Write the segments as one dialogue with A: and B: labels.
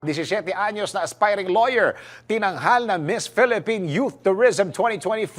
A: 17 anyos na aspiring lawyer, tinanghal na Miss Philippine Youth Tourism 2025.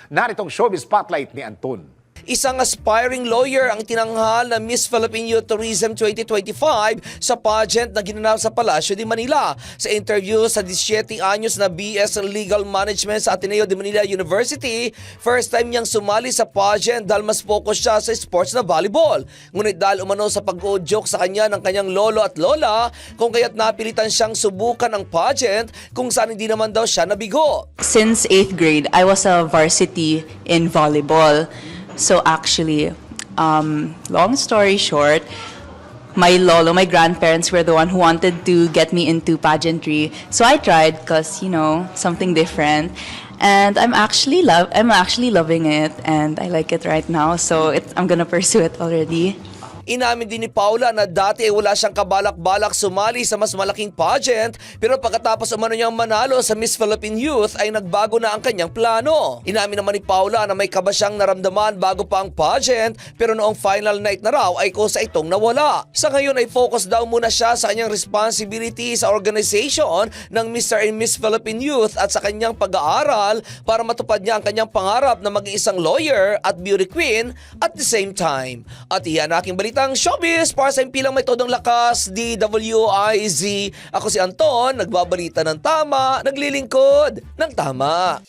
A: Naritong showbiz spotlight ni Anton.
B: Isang aspiring lawyer ang tinanghal na Miss Philippine Youth Tourism 2025 sa pageant na ginanap sa Palacio de Manila. Sa interview sa 17 anyos na BS Legal Management sa Ateneo de Manila University, first time niyang sumali sa pageant dahil mas focus siya sa sports na volleyball. Ngunit dahil umano sa pag-joke sa kanya ng kanyang lolo at lola, kung kaya't napilitan siyang subukan ang pageant kung saan hindi naman daw siya nabigo.
C: Since 8th grade, I was a varsity in volleyball. So actually, long story short, my lolo, my grandparents were the one who wanted to get me into pageantry. So I tried because, you know, something different. And I'm actually loving it, and I like it right now. So I'm gonna pursue it already.
B: Inamin din ni Paula na dati ay wala siyang kabalak-balak sumali sa mas malaking pageant, pero pagkatapos umano niyang manalo sa Miss Philippine Youth ay nagbago na ang kanyang plano. Inamin naman ni Paula na may kaba siyang naramdaman bago pa ang pageant, pero noong final night na raw ay kusa itong nawala. Sa ngayon ay focus daw muna siya sa kanyang responsibility sa organization ng Mr. and Miss Philippine Youth at sa kanyang pag-aaral para matupad niya ang kanyang pangarap na maging isang lawyer at beauty queen at the same time. At iyan aking balita ang showbiz para sa impilang may todong lakas, DWIZ. Ako si Anton, nagbabalita ng tama, naglilingkod ng tama.